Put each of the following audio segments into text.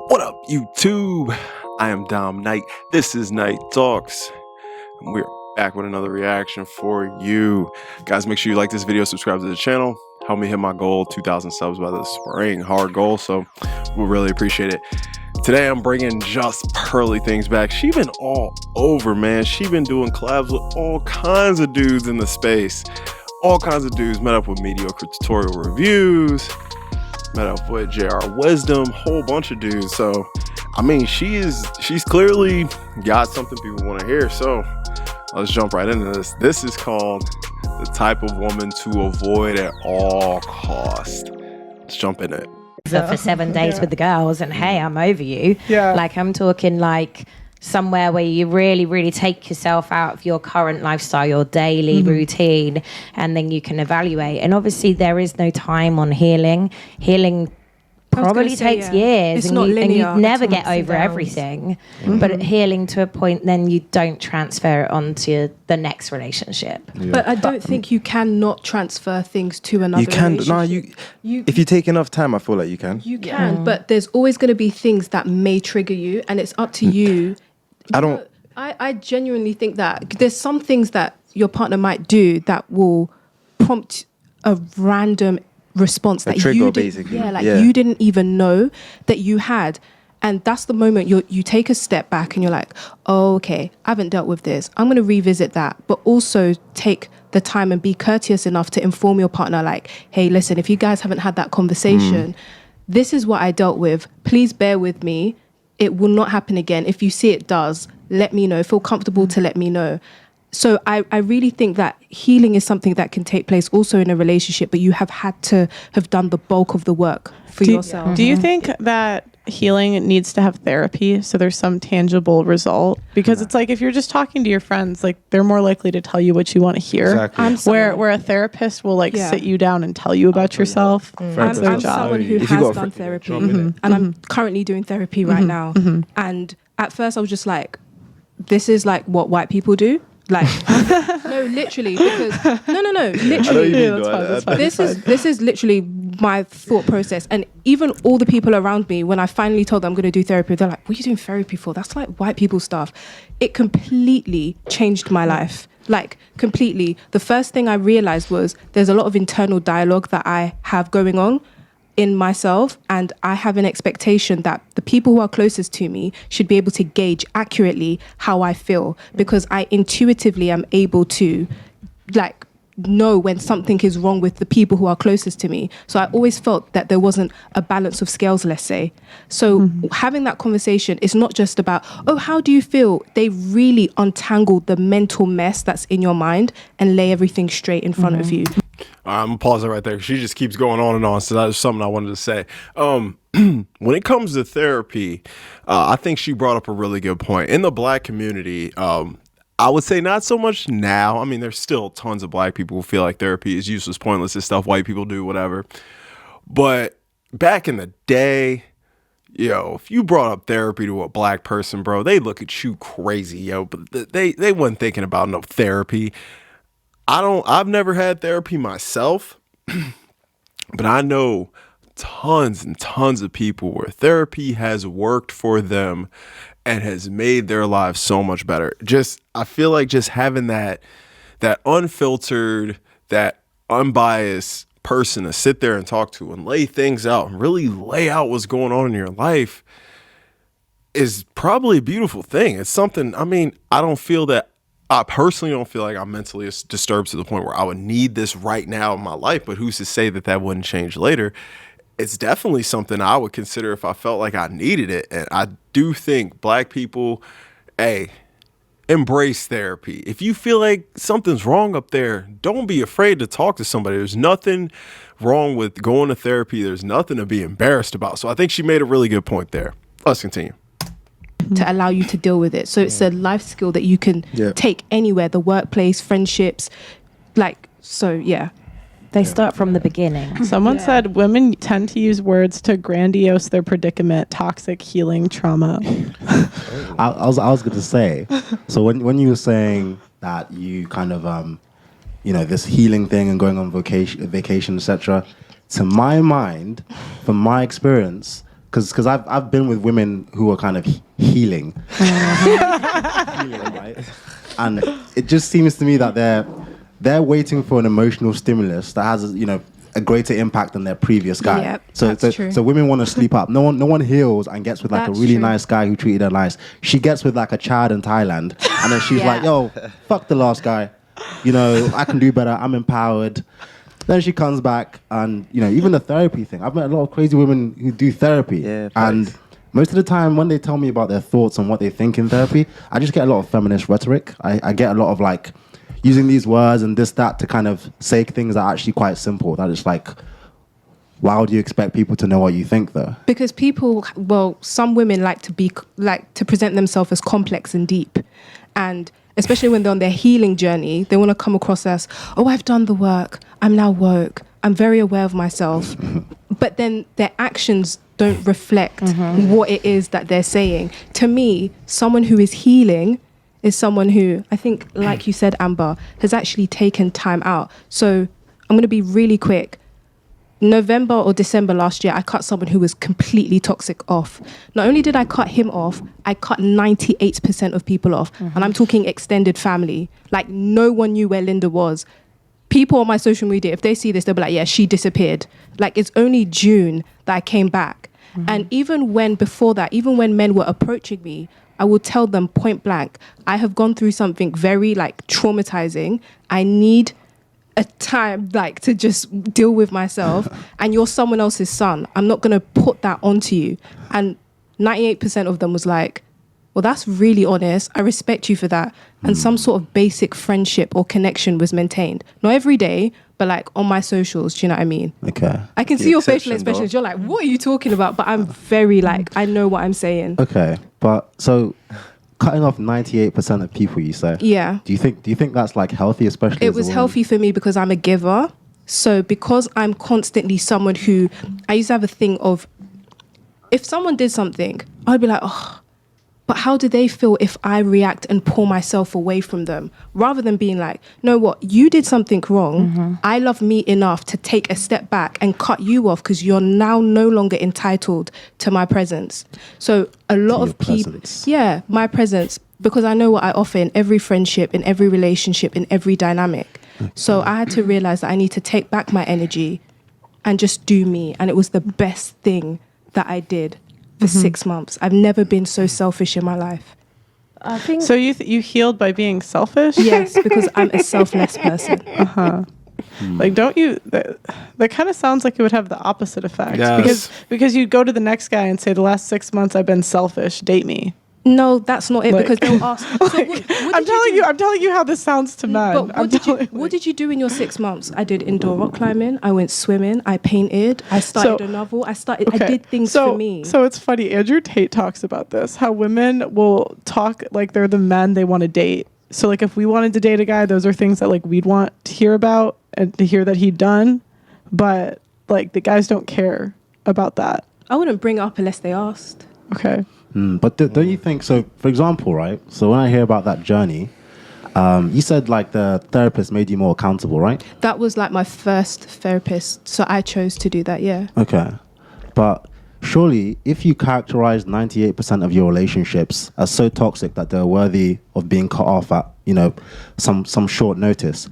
What up, YouTube? I am Dom Knight. This is Night Talks. And we're back with another reaction for you. Guys, make sure you like this video, subscribe to the channel. Help me hit my goal, 2,000 subs by the spring. Hard goal, so we'll really appreciate it. Today, I'm bringing Just Pearly Things back. She been all over, man. She been doing collabs with all kinds of dudes in the space. All kinds of dudes. Met up with mediocre tutorial reviews. Met up with JR Wisdom, whole bunch of dudes. So, I mean, she's clearly got something people want to hear. So, let's jump right into this. This is called The Type of Woman to Avoid at All Cost. Let's jump in it. For 7 days with the girls, and hey, I'm over you. Yeah. Like, I'm talking like somewhere where you really take yourself out of your current lifestyle, your daily routine, and then you can evaluate. And obviously there is no time on healing probably takes years. It's and not linear. you never get over everything. But healing to a point, then you don't transfer it onto the next relationship. But I don't think you cannot transfer things to another You can. relationship. No, if you take enough time, I feel like you can. You can, but there's always going to be things that may trigger you, and it's up to you. I genuinely think that there's some things that your partner might do that will prompt a random response that trigger, you basically. you didn't even know that you had. And that's the moment you take a step back and you're like, oh, okay, I haven't dealt with this. I'm going to revisit that. But also take the time and be courteous enough to inform your partner, like, hey, listen, if you guys haven't had that conversation, this is what I dealt with. Please bear with me. It will not happen again. If you see it does, let me know. Feel comfortable to let me know. So I really think that healing is something that can take place also in a relationship, but you have had to have done the bulk of the work for yourself. Do you think that healing needs to have therapy so there's some tangible result? Because it's like if you're just talking to your friends, like they're more likely to tell you what you want to hear. Exactly. Where a therapist will like sit you down and tell you about yourself. I'm someone who has done therapy, and I'm currently doing therapy right now. And at first I was just like, this is like what white people do. Like, no, literally, because literally, this is literally my thought process. And even all the people around me, when I finally told them I'm going to do therapy, they're like, what are you doing therapy for? That's like white people stuff. It completely changed my life. Like, completely. The first thing I realized was there's a lot of internal dialogue that I have going on in myself, and I have an expectation that the people who are closest to me should be able to gauge accurately how I feel, because I intuitively am able to like know when something is wrong with the people who are closest to me. So I always felt that there wasn't a balance of scales, let's say. So having that conversation is not just about, oh, how do you feel? They really untangle the mental mess that's in your mind and lay everything straight in front of you. I'm gonna pause it right there. She just keeps going on and on. So that's something I wanted to say. When it comes to therapy, I think she brought up a really good point. In the black community, I would say not so much now. I mean, there's still tons of black people who feel like therapy is useless, pointless, this stuff white people do, whatever. But back in the day, yo, if you brought up therapy to a black person, bro, they look at you crazy, yo. But they wasn't thinking about no therapy. I've never had therapy myself, but I know tons and tons of people where therapy has worked for them and has made their lives so much better. I feel like just having that unfiltered, that unbiased person to sit there and talk to and lay things out and really lay out what's going on in your life is probably a beautiful thing. It's something, I mean, I personally don't feel like I'm mentally disturbed to the point where I would need this right now in my life, but who's to say that wouldn't change later? It's definitely something I would consider if I felt like I needed it. And I do think black people, hey, embrace therapy. If you feel like something's wrong up there, don't be afraid to talk to somebody. There's nothing wrong with going to therapy. There's nothing to be embarrassed about. So I think she made a really good point there. Let's continue. To allow you to deal with it. So it's a life skill that you can take anywhere, the workplace, friendships, like, so yeah. They start from the beginning. Someone said women tend to use words to grandiose their predicament, toxic, healing, trauma. I was going to say, so when you were saying that you kind of, this healing thing and going on vacation, etc., to my mind, from my experience, because I've been with women who are kind of healing, right? And it just seems to me that they're waiting for an emotional stimulus that has, a greater impact than their previous guy. Yep, so women want to sleep up. No one heals and gets with like That's a really true. nice guy who treated her nice. She gets with like a child in Thailand, and then she's like, yo, fuck the last guy. I can do better. I'm empowered. Then she comes back, and even the therapy thing. I've met a lot of crazy women who do therapy, and most of the time when they tell me about their thoughts and what they think in therapy, I just get a lot of feminist rhetoric. I get a lot of like using these words and this, that to kind of say things that are actually quite simple. That it's like, why do you expect people to know what you think though? Because some women like to present themselves as complex and deep. And especially when they're on their healing journey, they want to come across as, oh, I've done the work. I'm now woke. I'm very aware of myself. But then their actions don't reflect what it is that they're saying. To me, someone who is healing is someone who, I think, like you said, Amber, has actually taken time out. So I'm going to be really quick. November or December last year, I cut someone who was completely toxic off. Not only did I cut him off, I cut 98% of people off. And I'm talking extended family. Like, no one knew where Linda was. People on my social media, if they see this, they'll be like, yeah, she disappeared. Like, it's only June that I came back. And even when men were approaching me, I would tell them point blank, I have gone through something very like traumatizing. I need a time like to just deal with myself, and you're someone else's son. I'm not going to put that onto you. And 98% of them was like, well, that's really honest. I respect you for that. And some sort of basic friendship or connection was maintained. Not every day, but like on my socials. Do you know what I mean? Okay. I can see your facial expressions. You're like, what are you talking about? But I'm very like, I know what I'm saying. Okay. But so cutting off 98% of people, you say? Yeah. Do you think that's like healthy, especially? It was healthy for me because I'm a giver. So because I'm constantly someone who, I used to have a thing of, if someone did something, I'd be like, oh, but how do they feel if I react and pull myself away from them? Rather than being like, no, what, you did something wrong. I love me enough to take a step back and cut you off because you're now no longer entitled to my presence. So a lot of people, my presence, because I know what I offer in every friendship, in every relationship, in every dynamic. So I had to realize that I need to take back my energy and just do me. And it was the best thing that I did. For 6 months. I've never been so selfish in my life. I think so. You healed by being selfish? Yes, because I'm a selfless person. Like, don't you? That kind of sounds like it would have the opposite effect. Yes. Because you'd go to the next guy and say, the last 6 months I've been selfish. Date me. No, that's not it. Like, because they'll ask. So I'm telling you how this sounds to men. But what did you do in your 6 months? I did indoor rock climbing. I went swimming. I painted. I started a novel. I did things for me. So it's funny. Andrew Tate talks about this. How women will talk like they're the men they want to date. So like if we wanted to date a guy, those are things that like we'd want to hear about and to hear that he'd done. But like the guys don't care about that. I wouldn't bring it up unless they asked. Okay. But don't you think so? For example, right? So when I hear about that journey, you said like the therapist made you more accountable, right? That was like my first therapist, so I chose to do that. Yeah. Okay, but surely if you characterize 98% of your relationships as so toxic that they're worthy of being cut off at some short notice,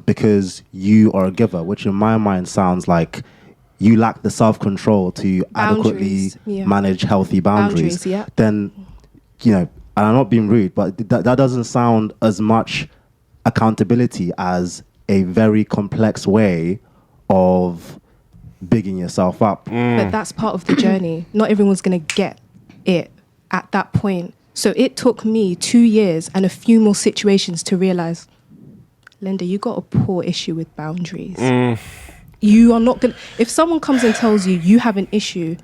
because you are a giver, which in my mind sounds like you lack the self-control to adequately manage healthy boundaries, then, and I'm not being rude, but that doesn't sound as much accountability as a very complex way of bigging yourself up. But that's part of the journey. Not everyone's going to get it at that point. So it took me 2 years and a few more situations to realize, Linda, you got a poor issue with boundaries. You are not going to... If someone comes and tells you you have an issue,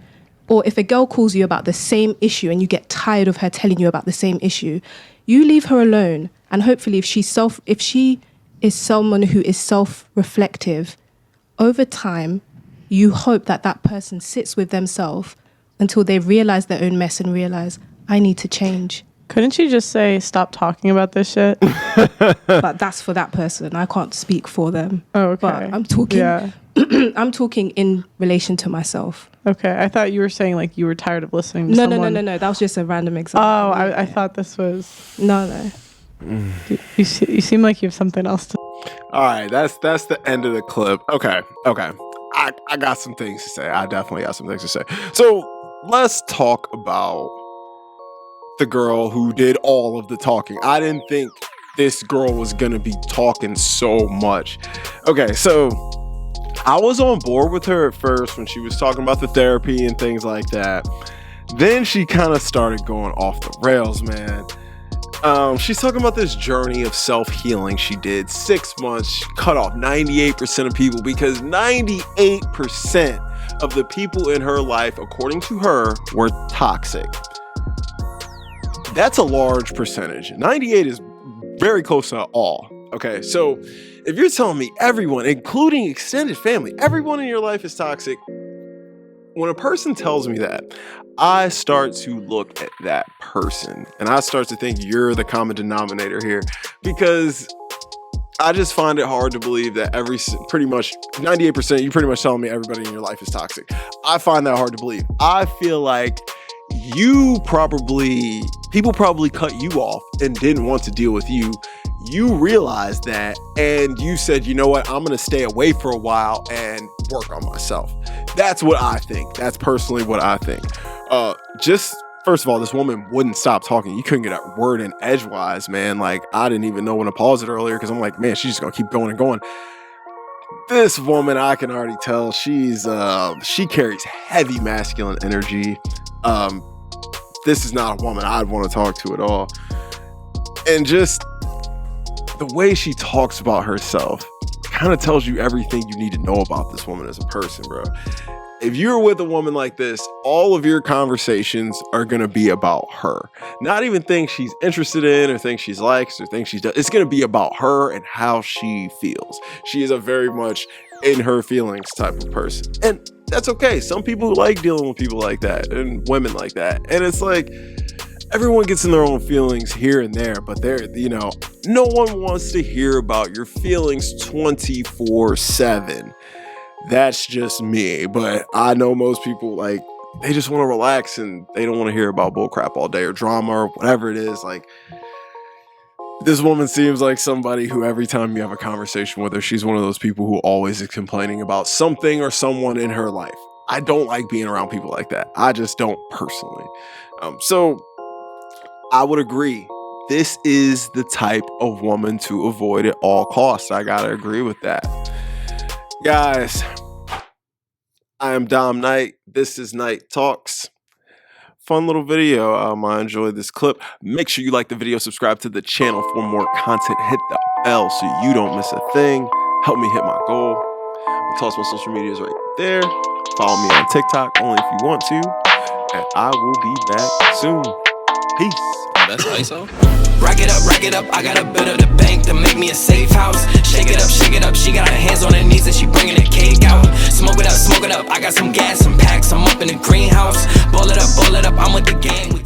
or if a girl calls you about the same issue and you get tired of her telling you about the same issue, you leave her alone. And hopefully if she is someone who is self-reflective, over time, you hope that that person sits with themselves until they realize their own mess and realize, I need to change. Couldn't she just say, stop talking about this shit? But that's for that person. I can't speak for them. Oh, okay. But I'm talking. Yeah. I'm talking in relation to myself. Okay, I thought you were saying like you were tired of listening to someone. No. That was just a random example. Oh, I thought this was... No. You seem like you have something else to... All right, that's the end of the clip. Okay. I got some things to say. I definitely got some things to say. So let's talk about the girl who did all of the talking. I didn't think this girl was gonna be talking so much. Okay, so I was on board with her at first when she was talking about the therapy and things like that. Then she kind of started going off the rails, man. She's talking about this journey of self-healing she did. 6 months, she cut off 98% of people because 98% of the people in her life, according to her, were toxic. That's a large percentage. 98 is very close to all. Okay, so if you're telling me everyone, including extended family, everyone in your life is toxic, when a person tells me that, I start to look at that person and I start to think you're the common denominator here, because I just find it hard to believe that pretty much 98%, you're pretty much telling me everybody in your life is toxic. I find that hard to believe. I feel like people probably cut you off and didn't want to deal with you. You realized that and you said, you know what, I'm going to stay away for a while and work on myself. That's what I think. That's personally what I think. Just first of all, this woman wouldn't stop talking. You couldn't get a word in edgewise, man. Like, I didn't even know when to pause it earlier because I'm like, man, she's just going to keep going and going. This woman, I can already tell she carries heavy masculine energy. This is not a woman I'd want to talk to at all. And just the way she talks about herself kind of tells you everything you need to know about this woman as a person, bro. If you're with a woman like this, all of your conversations are going to be about her. Not even things she's interested in or things she likes or things she's done. It's going to be about her and how she feels. She is a very much in her feelings type of person. And that's okay. Some people like dealing with people like that and women like that. And it's like, everyone gets in their own feelings here and there, but no one wants to hear about your feelings 24/7. That's just me, but I know most people, like, they just want to relax and they don't want to hear about bullcrap all day or drama or whatever it is. Like, this woman seems like somebody who every time you have a conversation with her, she's one of those people who always is complaining about something or someone in her life. I don't like being around people like that. I just don't personally. So I would agree. This is the type of woman to avoid at all costs. I gotta agree with that. Guys, I am Dom Knight. This is Knight Talks. Fun little video. I enjoyed this clip. Make sure you like the video, subscribe to the channel for more content. Hit the bell so you don't miss a thing. Help me hit my goal. Toss my social medias right there. Follow me on TikTok only if you want to. And I will be back soon. Peace. That's ISO. Rack it up, I got a bit of the bank to make me a safe house. Shake it up, she got her hands on her knees and she bringing the cake out. Smoke it up, I got some gas, some packs, I'm up in the greenhouse. Ball it up, I'm with the gang.